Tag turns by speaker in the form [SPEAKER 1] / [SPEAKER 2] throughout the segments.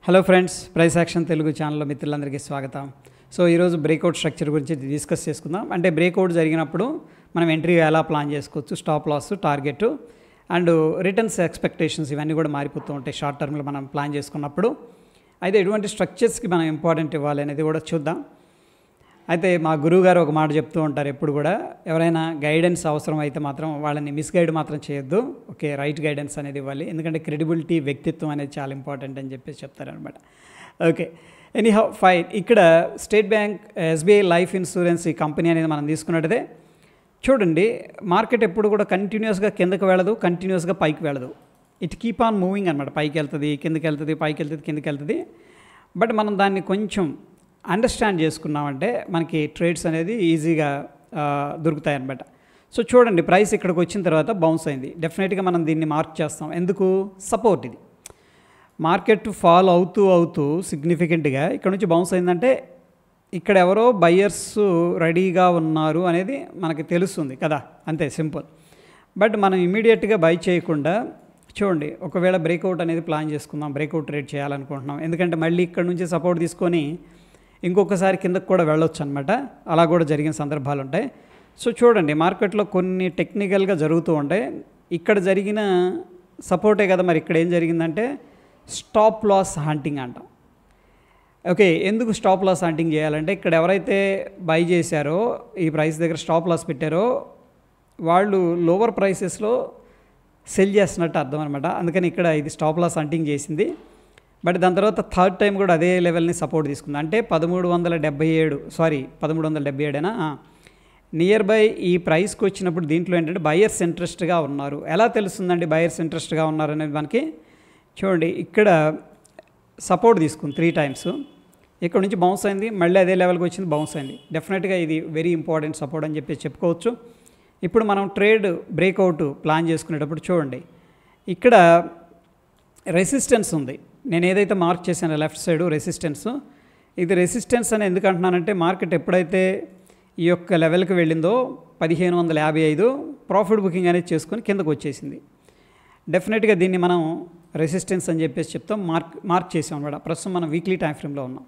[SPEAKER 1] Hello friends, price action Telugu ఛానల్లో మిత్రులందరికీ స్వాగతం. సో ఈరోజు బ్రేక్అవుట్ స్ట్రక్చర్ గురించి డిస్కస్ చేసుకుందాం. అంటే బ్రేక్అవుట్ జరిగినప్పుడు మనం ఎంట్రీ ఎలా ప్లాన్ చేసుకోవచ్చు, stop loss, target and returns expectations ఇవన్నీ కూడా మారిపోతూ ఉంటాయి షార్ట్ టర్మ్లో మనం ప్లాన్ చేసుకున్నప్పుడు. అయితే ఎటువంటి స్ట్రక్చర్స్కి మనం ఇంపార్టెంట్ ఇవ్వాలి అనేది కూడా చూద్దాం. అయితే మా గురువు గారు ఒక మాట చెప్తూ ఉంటారు ఎప్పుడు కూడా, ఎవరైనా గైడెన్స్ అవసరం అయితే మాత్రం వాళ్ళని మిస్గైడ్ మాత్రం చేయొద్దు, ఓకే, రైట్ గైడెన్స్ అనేది ఇవ్వాలి. ఎందుకంటే క్రెడిబిలిటీ, వ్యక్తిత్వం అనేది చాలా ఇంపార్టెంట్ అని చెప్పేసి చెప్తారనమాట. Okay, anyhow fine. ఇక్కడ state bank, SBI life insurance ఈ కంపెనీ అనేది మనం తీసుకున్నట్టయితే చూడండి, మార్కెట్ ఎప్పుడు కూడా కంటిన్యూస్గా కిందకి వెళ్ళదు, కంటిన్యూస్గా పైకి వెళ్ళదు. ఇట్ కీప్ ఆన్ మూవింగ్ అనమాట. పైకి వెళ్తుంది, కిందకి వెళ్తుంది, పైకి వెళ్తుంది, కిందకి వెళ్తుంది. బట్ మనం దాన్ని కొంచెం అండర్స్టాండ్ చేసుకున్నామంటే మనకి ట్రేడ్స్ అనేది ఈజీగా దొరుకుతాయి అన్నమాట. సో చూడండి, ప్రైస్ ఇక్కడికి వచ్చిన తర్వాత బౌన్స్ అయింది. డెఫినెట్గా మనం దీన్ని మార్క్ చేస్తాం. ఎందుకు? సపోర్ట్. ఇది మార్కెట్ ఫాల్ అవుతూ సిగ్నిఫికెంట్గా ఇక్కడ నుంచి బౌన్స్ అయిందంటే ఇక్కడ ఎవరో బయ్యర్స్ రెడీగా ఉన్నారు అనేది మనకి తెలుస్తుంది కదా, అంతే సింపుల్. బట్ మనం ఇమీడియట్గా బై చేయకుండా చూడండి, ఒకవేళ బ్రేక్అవుట్ అనేది ప్లాన్ చేసుకుందాం, బ్రేక్అవుట్ ట్రేడ్ చేయాలనుకుంటున్నాం. ఎందుకంటే మళ్ళీ ఇక్కడ నుంచి సపోర్ట్ తీసుకొని ఇంకొకసారి కిందకు కూడా వెళ్ళొచ్చు అనమాట. అలా కూడా జరిగిన సందర్భాలు ఉంటాయి. సో చూడండి, మార్కెట్లో కొన్ని టెక్నికల్గా జరుగుతూ ఉంటాయి. ఇక్కడ జరిగిన సపోర్టే కదా, మరి ఇక్కడ ఏం జరిగిందంటే స్టాప్ లాస్ హంటింగ్ అంటాం. ఓకే, ఎందుకు స్టాప్ లాస్ హంటింగ్ చేయాలంటే ఇక్కడ ఎవరైతే బై చేశారో, ఈ ప్రైస్ దగ్గర స్టాప్ లాస్ పెట్టారో వాళ్ళు లోవర్ ప్రైసెస్లో సెల్ చేస్తున్నట్టు అర్థం అనమాట. అందుకని ఇక్కడ ఇది స్టాప్ లాస్ హంటింగ్ చేసింది. బట్ దాని తర్వాత థర్డ్ టైం కూడా అదే లెవెల్ని సపోర్ట్ తీసుకుంది. అంటే 1377 నియర్ బై ఈ ప్రైస్కి వచ్చినప్పుడు దీంట్లో ఏంటంటే బయర్స్ ఇంట్రెస్ట్గా ఉన్నారు. ఎలా తెలుస్తుందండి బయర్స్ ఇంట్రెస్ట్గా ఉన్నారు అనేది? మనకి చూడండి, ఇక్కడ సపోర్ట్ తీసుకుంది 3 టైమ్స్, ఇక్కడ నుంచి బౌన్స్ అయింది, మళ్ళీ అదే లెవెల్కి వచ్చింది, బౌన్స్ అయింది. డెఫినెట్గా ఇది వెరీ ఇంపార్టెంట్ సపోర్ట్ అని చెప్పి చెప్పుకోవచ్చు. ఇప్పుడు మనం ట్రేడ్ బ్రేక్అవుట్ ప్లాన్ చేసుకునేటప్పుడు చూడండి, ఇక్కడ రెసిస్టెన్స్ ఉంది. నేను ఏదైతే మార్క్ చేశానో లెఫ్ట్ సైడ్ రెసిస్టెన్స్, ఇది రెసిస్టెన్స్ అని ఎందుకు అంటున్నానంటే మార్కెట్ ఎప్పుడైతే ఈ యొక్క లెవెల్కి వెళ్ళిందో 1555 ప్రాఫిట్ బుకింగ్ అనేది చేసుకొని కిందకు వచ్చేసింది. డెఫినెట్గా దీన్ని మనం రెసిస్టెన్స్ అని చెప్పేసి చెప్తాం, మార్క్ చేసాం అనమాట. ప్రస్తుతం మనం వీక్లీ టైం ఫ్రేమ్లో ఉన్నాం.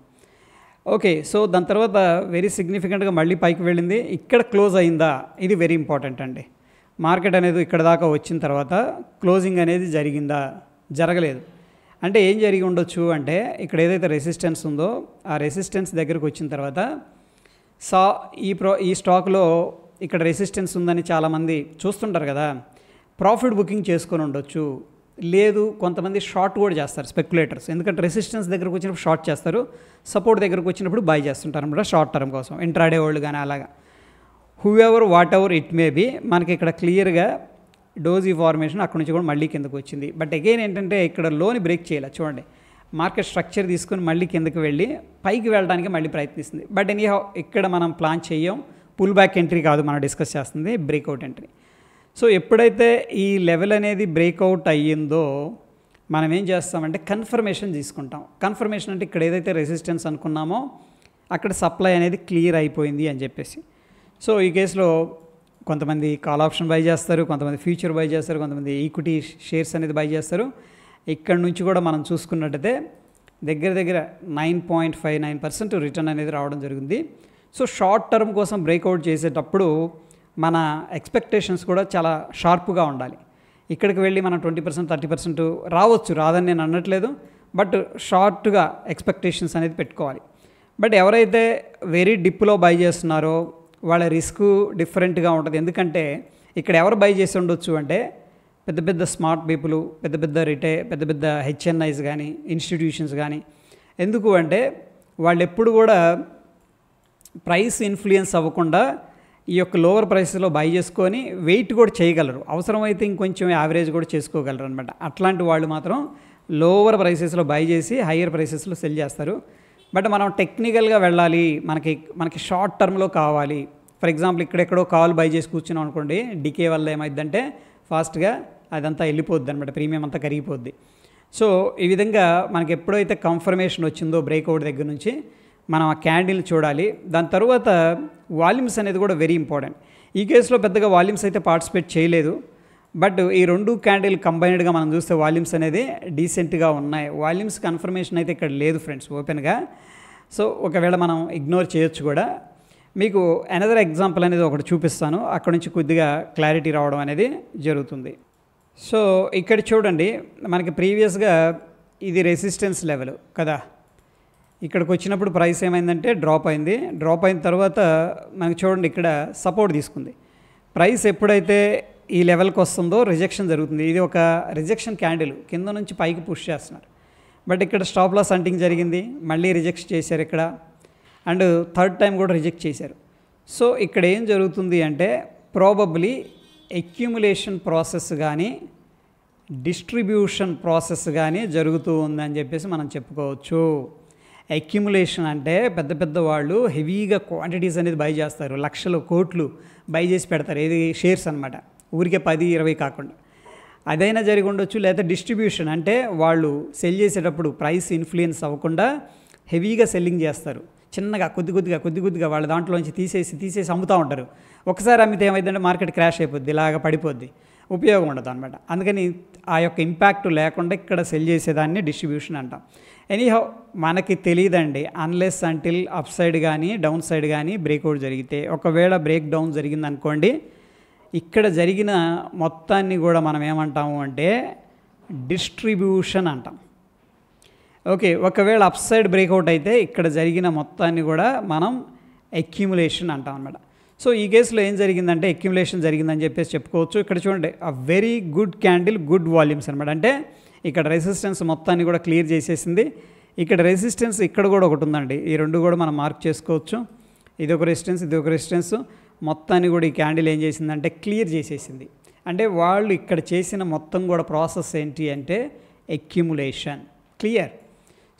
[SPEAKER 1] ఓకే, సో దాని తర్వాత వెరీ సిగ్నిఫికెంట్గా మళ్ళీ పైకి వెళ్ళింది. ఇక్కడ క్లోజ్ అయిందా? ఇది వెరీ ఇంపార్టెంట్ అండి. మార్కెట్ అనేది ఇక్కడ దాకా వచ్చిన తర్వాత క్లోజింగ్ అనేది జరిగిందా? జరగలేదు. అంటే ఏం జరిగి ఉండొచ్చు అంటే ఇక్కడ ఏదైతే రెసిస్టెన్స్ ఉందో ఆ రెసిస్టెన్స్ దగ్గరకు వచ్చిన తర్వాత ఈ స్టాక్లో ఇక్కడ రెసిస్టెన్స్ ఉందని చాలామంది చూస్తుంటారు కదా, ప్రాఫిట్ బుకింగ్ చేసుకొని ఉండొచ్చు. లేదు, కొంతమంది షార్ట్ కూడా చేస్తారు స్పెక్యులేటర్స్. ఎందుకంటే రెసిస్టెన్స్ దగ్గరకు వచ్చినప్పుడు షార్ట్ చేస్తారు, సపోర్ట్ దగ్గరకు వచ్చినప్పుడు బై చేస్తుంటారు అనమాట షార్ట్ టర్మ్ కోసం, ఇంట్రాడే వాళ్ళు కానీ అలాగా. Whoever whatever it may be, మనకి ఇక్కడ క్లియర్గా డోజీ ఫార్మేషన్ అక్కడ నుంచి కూడా మళ్ళీ కిందకు వచ్చింది. బట్ అగైన్ ఏంటంటే ఇక్కడ లోని బ్రేక్ చేయాలి. చూడండి, మార్కెట్ స్ట్రక్చర్ తీసుకొని మళ్ళీ కిందకి వెళ్ళి పైకి వెళ్ళడానికి మళ్ళీ ప్రయత్నిస్తుంది. బట్ ఎనీహౌ ఇక్కడ మనం ప్లాన్ చేయం, పుల్ బ్యాక్ ఎంట్రీ కాదు మనం డిస్కస్ చేస్తుంది, బ్రేక్అవుట్ ఎంట్రీ. సో ఎప్పుడైతే ఈ లెవెల్ అనేది బ్రేక్అవుట్ అయ్యిందో మనం ఏం చేస్తామంటే కన్ఫర్మేషన్ తీసుకుంటాం. కన్ఫర్మేషన్ అంటే ఇక్కడ ఏదైతే రెసిస్టెన్స్ అనుకున్నామో అక్కడ సప్లై అనేది క్లియర్ అయిపోయింది అని చెప్పేసి. సో ఈ కేసులో కొంతమంది కాల్ ఆప్షన్ బై చేస్తారు, కొంతమంది ఫ్యూచర్ బై చేస్తారు, కొంతమంది ఈక్విటీ షేర్స్ అనేది బై చేస్తారు. ఇక్కడ నుంచి కూడా మనం చూసుకున్నట్టయితే దగ్గర 9.59% రిటర్న్ అనేది రావడం జరిగింది. సో షార్ట్ టర్మ్ కోసం బ్రేక్అవుట్ చేసేటప్పుడు మన ఎక్స్పెక్టేషన్స్ కూడా చాలా షార్ప్గా ఉండాలి. ఇక్కడికి వెళ్ళి మనం 20%, 30% రావచ్చు, రాదని నేను అనట్లేదు. బట్ షార్ట్గా ఎక్స్పెక్టేషన్స్ అనేది పెట్టుకోవాలి. బట్ ఎవరైతే వెరీ డిప్లో బై చేస్తున్నారో వాళ్ళ రిస్క్ డిఫరెంట్గా ఉంటుంది. ఎందుకంటే ఇక్కడ ఎవరు బై చేసి ఉండొచ్చు అంటే పెద్ద స్మార్ట్ పీపుల్, పెద్ద హెచ్ఎన్ఐస్ కానీ, ఇన్స్టిట్యూషన్స్ కానీ. ఎందుకు అంటే వాళ్ళు ఎప్పుడు కూడా ప్రైస్ ఇన్ఫ్లుయెన్స్ అవ్వకుండా ఈ యొక్క లోవర్ ప్రైసెస్లో బై చేసుకొని వెయిట్ కూడా చేయగలరు, అవసరమైతే ఇంకొంచెం యావరేజ్ కూడా చేసుకోగలరు అనమాట. అట్లాంటి వాళ్ళు మాత్రం లోవర్ ప్రైసెస్లో బై చేసి హయ్యర్ ప్రైసెస్లో సెల్ చేస్తారు. బట్ మనం టెక్నికల్గా వెళ్ళాలి, మనకి షార్ట్ టర్మ్లో కావాలి. ఫర్ ఎగ్జాంపుల్ ఇక్కడెక్కడో కాల్ బై చేసి కూర్చున్నాం అనుకోండి, డికే వల్ల ఏమైందంటే ఫాస్ట్గా అదంతా వెళ్ళిపోద్ది అనమాట, ప్రీమియం అంతా కరిగిపోద్ది. సో ఈ విధంగా మనకి ఎప్పుడైతే కన్ఫర్మేషన్ వచ్చిందో బ్రేక్అవుట్ దగ్గర నుంచి మనం ఆ క్యాండిల్ చూడాలి. దాని తర్వాత వాల్యూమ్స్ అనేది కూడా వెరీ ఇంపార్టెంట్. ఈ కేసులో పెద్దగా వాల్యూమ్స్ అయితే పార్టిసిపేట్ చేయలేదు. బట్ ఈ రెండు క్యాండిల్ కంబైన్డ్గా మనం చూస్తే వాల్యూమ్స్ అనేది డీసెంట్గా ఉన్నాయి. వాల్యూమ్స్ కన్ఫర్మేషన్ అయితే ఇక్కడ లేదు ఫ్రెండ్స్ ఓపెన్గా. సో ఒకవేళ మనం ఇగ్నోర్ చేయొచ్చు కూడా. మీకు అనదర్ ఎగ్జాంపుల్ అనేది ఒకటి చూపిస్తాను, అక్కడ నుంచి కొద్దిగా క్లారిటీ రావడం అనేది జరుగుతుంది. సో ఇక్కడ చూడండి, మనకి ప్రీవియస్గా ఇది రెసిస్టెన్స్ లెవెల్ కదా, ఇక్కడికి వచ్చినప్పుడు ప్రైస్ ఏమైందంటే డ్రాప్ అయింది. డ్రాప్ అయిన తర్వాత మనకి చూడండి ఇక్కడ సపోర్ట్ తీసుకుంది. ప్రైస్ ఎప్పుడైతే ఈ లెవెల్కి వస్తుందో రిజెక్షన్ జరుగుతుంది. ఇది ఒక రిజెక్షన్ క్యాండిల్, కింద నుంచి పైకి పుష్ చేస్తున్నారు. బట్ ఇక్కడ స్టాప్ లాస్ హంటింగ్ జరిగింది, మళ్ళీ రిజెక్ట్ చేశారు ఇక్కడ, అండ్ థర్డ్ టైం కూడా రిజెక్ట్ చేశారు. సో ఇక్కడ ఏం జరుగుతుంది అంటే ప్రాబబ్లీ అక్యుములేషన్ ప్రాసెస్ కానీ డిస్ట్రిబ్యూషన్ ప్రాసెస్ కానీ జరుగుతూ ఉందని చెప్పేసి మనం చెప్పుకోవచ్చు. అక్యుములేషన్ అంటే పెద్ద పెద్ద వాళ్ళు హెవీగా క్వాంటిటీస్ అనేది బై చేస్తారు, లక్షలు కోట్లు బై చేసి పెడతారు. ఏది షేర్స్ అనమాట, ఊరికే 10-20 కాకుండా. అదైనా జరిగి ఉండొచ్చు. లేదా డిస్ట్రిబ్యూషన్ అంటే వాళ్ళు సెల్ చేసేటప్పుడు ప్రైస్ ఇన్ఫ్లుయెన్స్ అవ్వకుండా హెవీగా సెల్లింగ్ చేస్తారు. చిన్నగా కొద్ది కొద్దిగా వాళ్ళ దాంట్లోంచి తీసేసి అమ్ముతూ ఉంటారు. ఒకసారి అమ్మితే ఏమైందంటే మార్కెట్ క్రాష్ అయిపోద్ది, ఇలాగ పడిపోద్ది, ఉపయోగం ఉండదు అనమాట. అందుకని ఆ యొక్క ఇంపాక్ట్ లేకుండా ఇక్కడ సెల్ చేసేదాన్ని డిస్ట్రిబ్యూషన్ అంటాం. ఎనీహౌ మనకి తెలియదండి అన్లెస్ అంటిల్ అప్ సైడ్ కానీ డౌన్ సైడ్ కానీ బ్రేక్అవుట్ జరిగితే. ఒకవేళ బ్రేక్ డౌన్ జరిగిందనుకోండి, ఇక్కడ జరిగిన మొత్తాన్ని కూడా మనం ఏమంటాము అంటే డిస్ట్రిబ్యూషన్ అంటాం. ఓకే, ఒకవేళ అప్ సైడ్ బ్రేక్అవుట్ అయితే ఇక్కడ జరిగిన మొత్తాన్ని కూడా మనం అక్యుములేషన్ అంటాం అనమాట. సో ఈ కేసులో ఏం జరిగిందంటే అక్యుములేషన్ జరిగిందని చెప్పేసి చెప్పుకోవచ్చు. ఇక్కడ చూడండి, a very good candle, good volumes అనమాట. అంటే ఇక్కడ రెసిస్టెన్స్ మొత్తాన్ని కూడా క్లియర్ చేసేసింది. ఇక్కడ రెసిస్టెన్స్ ఇక్కడ కూడా ఒకటి ఉందండి, ఈ రెండు కూడా మనం మార్క్ చేసుకోవచ్చు. ఇది ఒక రెసిస్టెన్స్, ఇది ఒక రెసిస్టెన్స్. మొత్తాన్ని కూడా ఈ క్యాండిల్ ఏం చేసిందంటే క్లియర్ చేసేసింది. అంటే వాళ్ళు ఇక్కడ చేసిన మొత్తం కూడా ప్రాసెస్ ఏంటి అంటే అక్యుములేషన్. క్లియర్.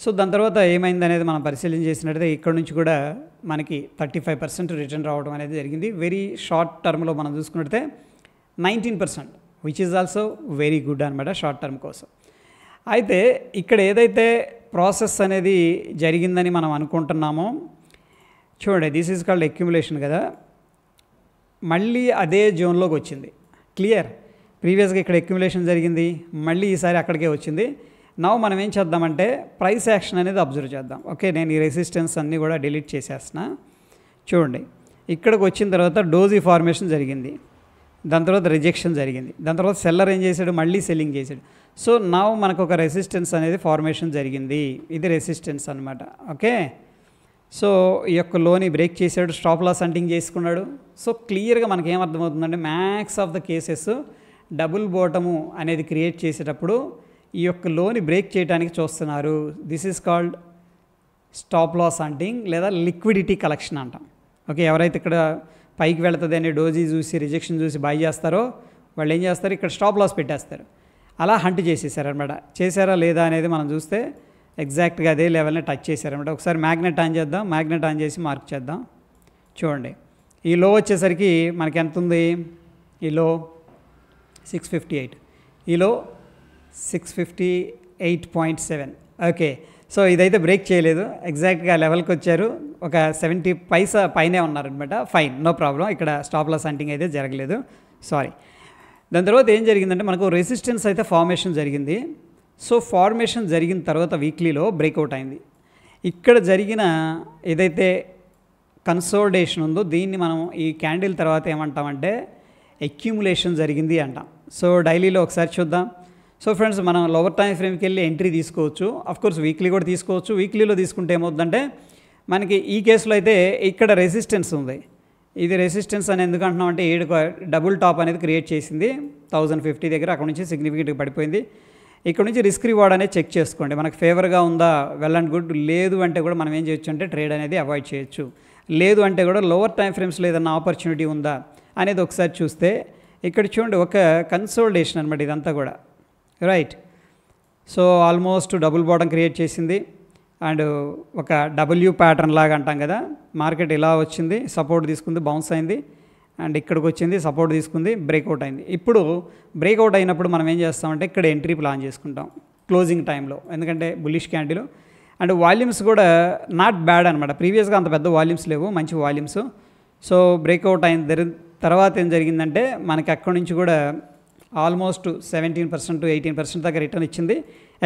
[SPEAKER 1] సో దాని తర్వాత ఏమైంది అనేది మనం పరిశీలన చేసినట్టయితే ఇక్కడ నుంచి కూడా మనకి 35% రిటర్న్ రావడం అనేది జరిగింది. వెరీ షార్ట్ టర్మ్లో మనం చూసుకున్నట్టయితే 19%, which is also very good అనమాట షార్ట్ టర్మ్ కోసం. అయితే ఇక్కడ ఏదైతే ప్రాసెస్ అనేది జరిగిందని మనం అనుకుంటున్నామో చూడండి, దిస్ ఈజ్ కాల్డ్ అక్యుములేషన్ కదా, మళ్ళీ అదే జోన్లోకి వచ్చింది. క్లియర్. ప్రీవియస్గా ఇక్కడ అక్యుములేషన్ జరిగింది, మళ్ళీ ఈసారి అక్కడికే వచ్చింది. నౌ మనం ఏం చేద్దామంటే ప్రైస్ యాక్షన్ అనేది అబ్జర్వ్ చేద్దాం. ఓకే, నేను ఈ రెసిస్టెన్స్ అన్నీ కూడా డిలీట్ చేసేస్తున్నా. చూడండి, ఇక్కడికి వచ్చిన తర్వాత డోజీ ఫార్మేషన్ జరిగింది, దాని తర్వాత రిజెక్షన్ జరిగింది, దాని తర్వాత సెల్లర్ ఏం చేశాడు, మళ్ళీ సెల్లింగ్ చేశాడు. సో నౌ మనకు ఒక రెసిస్టెన్స్ అనేది ఫార్మేషన్ జరిగింది, ఇది రెసిస్టెన్స్ అనమాట. ఓకే, సో ఈ యొక్క లోని బ్రేక్ చేశాడు, స్టాప్ లాస్ హంటింగ్ చేసుకున్నాడు. సో క్లియర్గా మనకి ఏమర్థమవుతుందంటే max of the cases double bottom అనేది క్రియేట్ చేసేటప్పుడు ఈ యొక్క లోని బ్రేక్ చేయడానికి చూస్తున్నారు. This is called stop loss hunting లేదా లిక్విడిటీ కలెక్షన్ అంటాం. ఓకే, ఎవరైతే ఇక్కడ పైకి వెళుతుంది అని డోజీ చూసి రిజెక్షన్ చూసి బై చేస్తారో వాళ్ళు ఏం చేస్తారు, ఇక్కడ స్టాప్ లాస్ పెట్టేస్తారు. అలా హంట్ చేసేసారనమాట. చేశారా లేదా అనేది మనం చూస్తే ఎగ్జాక్ట్గా అదే లెవెల్ని టచ్ చేశారనమాట. ఒకసారి మ్యాగ్నెట్ ఆన్ చేద్దాం, మ్యాగ్నెట్ ఆన్ చేసి మార్క్ చేద్దాం. చూడండి, ఈ లో వచ్చేసరికి మనకి ఎంత ఉంది, ఈ లో 658, ఈ లో 658.7. ఓకే, సో ఇదైతే బ్రేక్ చేయలేదు, ఎగ్జాక్ట్గా లెవెల్కి వచ్చారు, ఒక 70 పైసా పైనే ఉన్నారనమాట. Fine, no problem. ఇక్కడ స్టాప్ లాస్ హంటింగ్ అయితే జరగలేదు, సారీ. దాని తర్వాత ఏం జరిగిందంటే మనకు రెసిస్టెన్స్ అయితే ఫార్మేషన్ జరిగింది. సో ఫార్మేషన్ జరిగిన తర్వాత వీక్లీలో బ్రేక్అవుట్ అయింది. ఇక్కడ జరిగిన ఏదైతే కన్సోలిడేషన్ ఉందో దీన్ని మనం ఈ క్యాండిల్ తర్వాత ఏమంటామంటే అక్యుములేషన్ జరిగింది అంటాం. సో డైలీలో ఒకసారి చూద్దాం. సో ఫ్రెండ్స్, మనం లోవర్ టైం ఫ్రేమ్కి వెళ్ళి ఎంట్రీ తీసుకోవచ్చు, అఫ్కోర్స్ వీక్లీ కూడా తీసుకోవచ్చు. వీక్లీలో తీసుకుంటే ఏమవుతుందంటే మనకి ఈ కేసులో అయితే ఇక్కడ రెసిస్టెన్స్ ఉంది. ఇది రెసిస్టెన్స్ అని ఎందుకు అంటున్నాం అంటే 7 డబుల్ టాప్ అనేది క్రియేట్ చేసింది 1050 దగ్గర, అక్కడ నుంచి సిగ్నిఫికెంట్గా పడిపోయింది. ఇక్కడ నుంచి రిస్క్ రివార్డ్ అనేది చెక్ చేసుకోండి, మనకు ఫేవర్గా ఉందా, వెల్ అండ్ గుడ్. లేదు అంటే కూడా మనం ఏం చేయొచ్చు అంటే ట్రేడ్ అనేది అవాయిడ్ చేయొచ్చు. లేదు అంటే కూడా లోవర్ టైం ఫ్రేమ్స్లో ఏదైనా ఆపర్చునిటీ ఉందా అనేది ఒకసారి చూస్తే ఇక్కడ చూడండి, ఒక కన్సోలిడేషన్ అనమాట ఇదంతా కూడా, right. So almost double bottom create చేసింది అండ్ ఒక డబ్ల్యూ ప్యాటర్న్ లాగా అంటాం కదా, మార్కెట్ ఇలా వచ్చింది, సపోర్ట్ తీసుకుంది, బౌన్స్ అయింది, అండ్ ఇక్కడికి వచ్చింది, సపోర్ట్ తీసుకుంది, బ్రేక్అవుట్ అయింది. ఇప్పుడు బ్రేక్అవుట్ అయినప్పుడు మనం ఏం చేస్తామంటే ఇక్కడ ఎంట్రీ ప్లాన్ చేసుకుంటాం క్లోజింగ్ టైంలో, ఎందుకంటే బుల్లిష్ క్యాండిల్ అండ్ వాల్యూమ్స్ కూడా నాట్ బ్యాడ్ అనమాట. ప్రీవియస్గా అంత పెద్ద వాల్యూమ్స్ లేవు, మంచి వాల్యూమ్స్. సో బ్రేక్అవుట్ అయిన తర్వాత ఏం జరిగిందంటే మనకి అక్కడి నుంచి కూడా ఆల్మోస్ట్ 17% 18% దాకా రిటర్న్ ఇచ్చింది.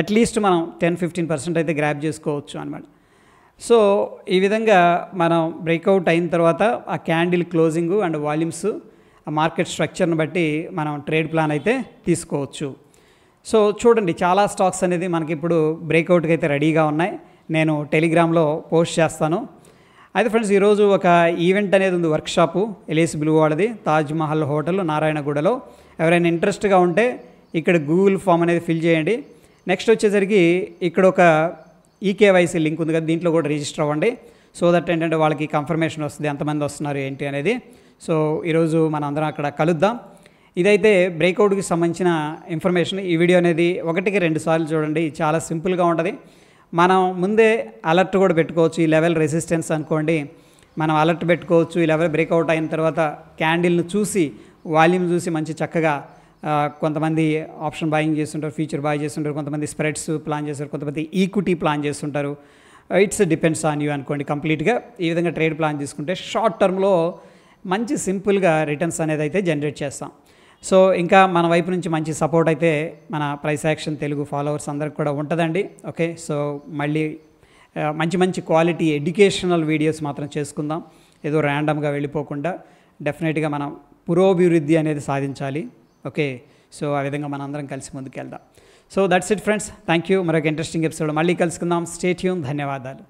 [SPEAKER 1] అట్లీస్ట్ మనం 10-15% అయితే గ్రాబ్ చేసుకోవచ్చు అనమాట. సో ఈ విధంగా మనం బ్రేక్అవుట్ అయిన తర్వాత ఆ క్యాండిల్ క్లోజింగు అండ్ వాల్యూమ్స్, ఆ మార్కెట్ స్ట్రక్చర్ని బట్టి మనం ట్రేడ్ ప్లాన్ అయితే తీసుకోవచ్చు. సో చూడండి, చాలా స్టాక్స్ అనేది మనకి ఇప్పుడు బ్రేక్అవుట్కి అయితే రెడీగా ఉన్నాయి. నేను టెలిగ్రామ్లో పోస్ట్ చేస్తాను. అయితే ఫ్రెండ్స్, ఈరోజు ఒక ఈవెంట్ అనేది ఉంది, వర్క్షాపు ఎల్ఐసి బ్లూ వాళ్ళది, తాజ్ మహల్ హోటల్ నారాయణగూడలో. ఎవరైనా ఇంట్రెస్ట్గా ఉంటే ఇక్కడ గూగుల్ ఫామ్ అనేది ఫిల్ చేయండి. నెక్స్ట్ వచ్చేసరికి ఇక్కడ ఒక ఈకేవైసీ లింక్ ఉంది కదా, దీంట్లో కూడా రిజిస్టర్ అవ్వండి. సో దట్ ఏంటంటే వాళ్ళకి కన్ఫర్మేషన్ వస్తుంది ఎంతమంది వస్తున్నారు ఏంటి అనేది. సో ఈరోజు మనం అందరం అక్కడ కలుద్దాం. ఇదైతే బ్రేక్అవుట్కి సంబంధించిన ఇన్ఫర్మేషన్. ఈ వీడియో అనేది 1-2 సార్లు చూడండి, చాలా సింపుల్గా ఉంటుంది. మనం ముందే అలర్ట్ కూడా పెట్టుకోవచ్చు. ఈ లెవెల్ రెసిస్టెన్స్ అనుకోండి, మనం అలర్ట్ పెట్టుకోవచ్చు. ఈ లెవెల్ బ్రేక్అవుట్ అయిన తర్వాత క్యాండిల్ను చూసి, వాల్యూమ్ చూసి మంచి చక్కగా కొంతమంది ఆప్షన్ బాయింగ్ చేస్తుంటారు, ఫ్యూచర్ బాయ్ చేస్తుంటారు, కొంతమంది స్ప్రెడ్స్ ప్లాన్ చేస్తారు, కొంతమంది ఈక్విటీ ప్లాన్ చేస్తుంటారు. ఇట్స్ డిపెండ్స్ ఆన్ యూ అనుకోండి కంప్లీట్గా. ఈ విధంగా ట్రేడ్ ప్లాన్ తీసుకుంటే షార్ట్ టర్మ్లో మంచి సింపుల్గా రిటర్న్స్ అనేది అయితే జనరేట్ చేస్తాం. సో ఇంకా మన వైపు నుంచి మంచి సపోర్ట్ అయితే మన ప్రైస్ యాక్షన్ తెలుగు ఫాలోవర్స్ అందరికి కూడా ఉంటుందండి. ఓకే, సో మళ్ళీ మంచి క్వాలిటీ ఎడ్యుకేషనల్ వీడియోస్ మాత్రం చేసుకుందాం. ఏదో ర్యాండమ్గా వెళ్ళిపోకుండా డెఫినెట్గా మనం పురోభివృద్ధి అనేది సాధించాలి. ఓకే, సో ఆ విధంగా మనం అందరం కలిసి ముందుకు వెళ్దాం. So that's it friends, thank you. మరొక ఇంట్రెస్టింగ్ ఎపిసోడ్ మళ్ళీ కలుసుకుందాం. Stay tune. ధన్యవాదాలు.